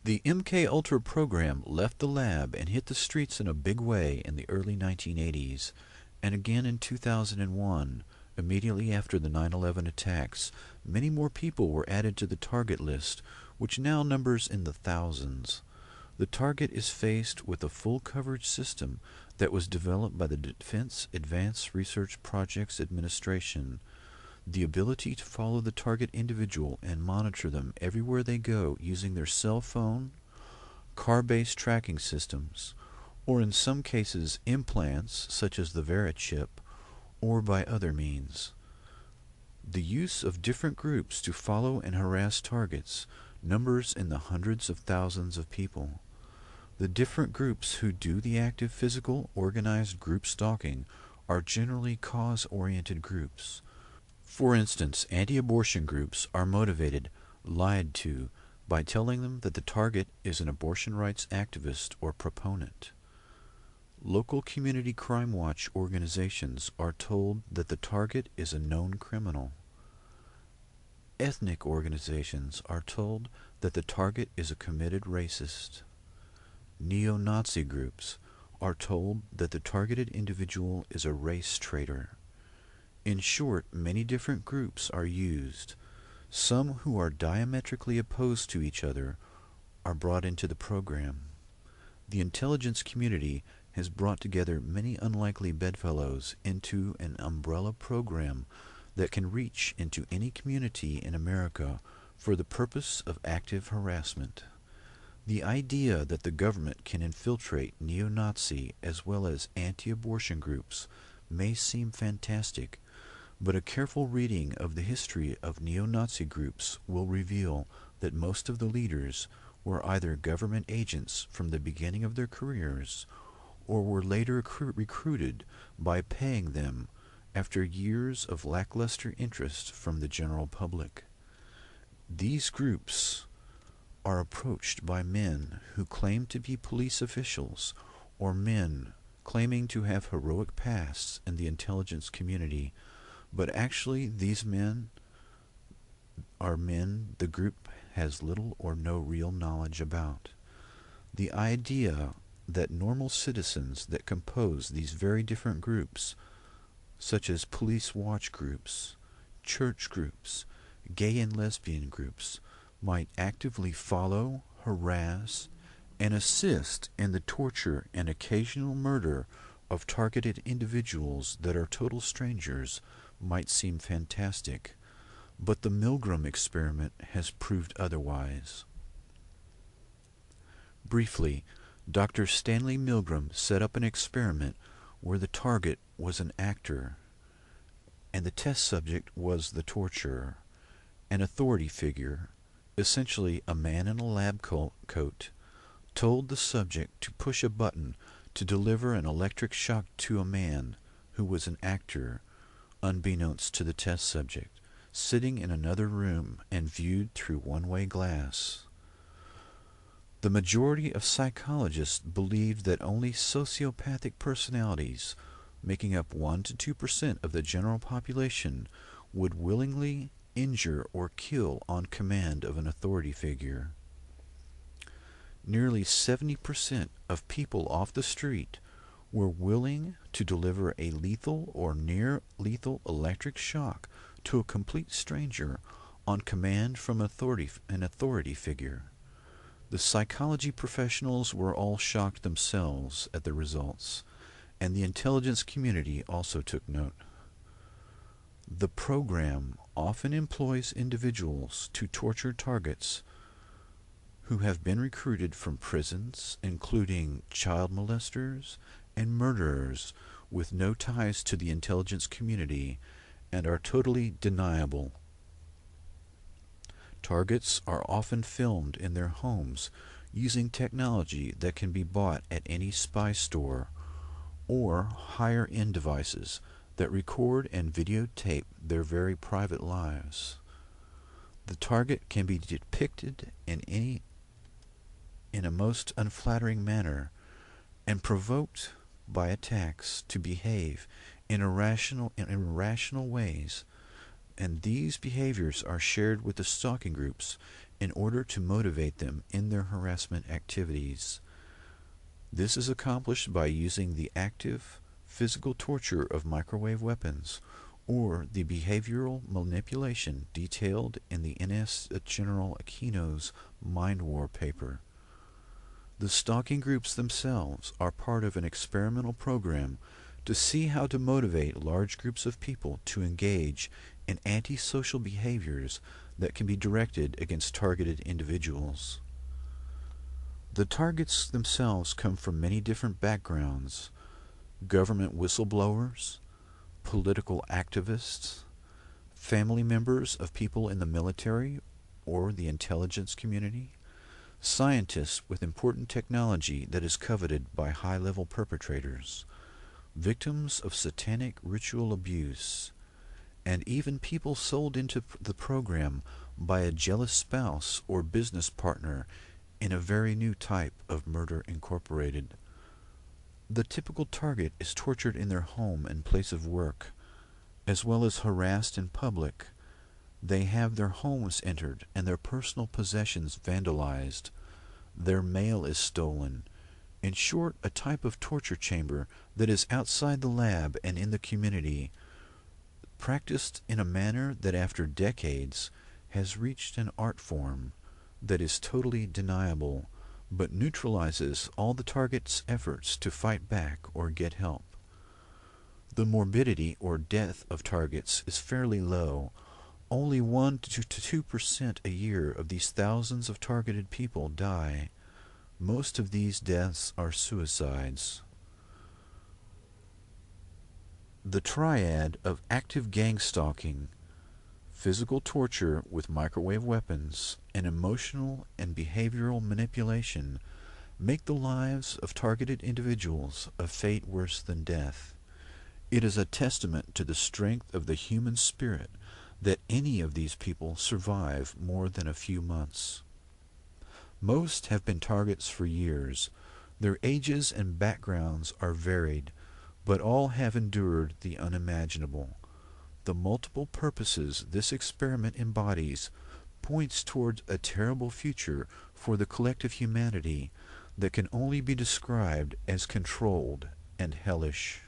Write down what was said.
The MK Ultra program left the lab and hit the streets in a big way in the early 1980s, and again in 2001, immediately after the 9/11 attacks. Many more people were added to the target list, which now numbers in the thousands. The target is faced with a full coverage system that was developed by the Defense Advanced Research Projects Administration. The ability to follow the target individual and monitor them everywhere they go using their cell phone, car-based tracking systems, or in some cases implants such as the Vera chip, or by other means. The use of different groups to follow and harass targets numbers in the hundreds of thousands of people. The different groups who do the active physical organized group stalking are generally cause-oriented groups. For instance, anti-abortion groups are motivated, lied to, by telling them that the target is an abortion rights activist or proponent. Local community crime watch organizations are told that the target is a known criminal. Ethnic organizations are told that the target is a committed racist. Neo-Nazi groups are told that the targeted individual is a race traitor. In short, many different groups are used. Some who are diametrically opposed to each other are brought into the program. The intelligence community has brought together many unlikely bedfellows into an umbrella program that can reach into any community in America for the purpose of active harassment. The idea that the government can infiltrate neo-Nazi as well as anti-abortion groups may seem fantastic, but a careful reading of the history of neo-Nazi groups will reveal that most of the leaders were either government agents from the beginning of their careers or were later recruited by paying them after years of lackluster interest from the general public. These groups are approached by men who claim to be police officials or men claiming to have heroic pasts in the intelligence community, but actually these men are men the group has little or no real knowledge about. The idea that normal citizens that compose these very different groups, such as police watch groups, church groups, gay and lesbian groups, might actively follow, harass, and assist in the torture and occasional murder of targeted individuals that are total strangers might seem fantastic, but the Milgram experiment has proved otherwise. Briefly, Dr. Stanley Milgram set up an experiment where the target was an actor, and the test subject was the torturer. An authority figure, essentially a man in a lab coat, told the subject to push a button to deliver an electric shock to a man who was an actor, unbeknownst to the test subject, sitting in another room and viewed through one-way glass. The majority of psychologists believed that only sociopathic personalities, making up 1 to 2% of the general population, would willingly injure or kill on command of an authority figure. Nearly 70% of people off the street were willing to deliver a lethal or near-lethal electric shock to a complete stranger on command from an authority figure. The psychology professionals were all shocked themselves at the results, and the intelligence community also took note. The program often employs individuals to torture targets who have been recruited from prisons, including child molesters and murderers with no ties to the intelligence community and are totally deniable. Targets are often filmed in their homes using technology that can be bought at any spy store, or higher-end devices that record and videotape their very private lives. The target can be depicted in a most unflattering manner and provoked by attacks to behave in irrational ways, and these behaviors are shared with the stalking groups in order to motivate them in their harassment activities. This is accomplished by using the active, physical torture of microwave weapons or the behavioral manipulation detailed in the NS General Aquino's Mind War paper. The stalking groups themselves are part of an experimental program to see how to motivate large groups of people to engage in antisocial behaviors that can be directed against targeted individuals. The targets themselves come from many different backgrounds: government whistleblowers, political activists, family members of people in the military or the intelligence community, scientists with important technology that is coveted by high-level perpetrators, victims of satanic ritual abuse, and even people sold into the program by a jealous spouse or business partner in a very new type of murder incorporated. The typical target is tortured in their home and place of work, as well as harassed in public. They have their homes entered and their personal possessions vandalized. Their mail is stolen. In short, a type of torture chamber that is outside the lab and in the community, practiced in a manner that after decades has reached an art form that is totally deniable, but neutralizes all the target's efforts to fight back or get help. The morbidity or death of targets is fairly low. Only 1 to 2% a year of these thousands of targeted people die. Most of these deaths are suicides. The triad of active gang stalking, physical torture with microwave weapons, and emotional and behavioral manipulation make the lives of targeted individuals a fate worse than death. It is a testament to the strength of the human spirit that any of these people survive more than a few months. Most have been targets for years. Their ages and backgrounds are varied, but all have endured the unimaginable. The multiple purposes this experiment embodies points towards a terrible future for the collective humanity that can only be described as controlled and hellish.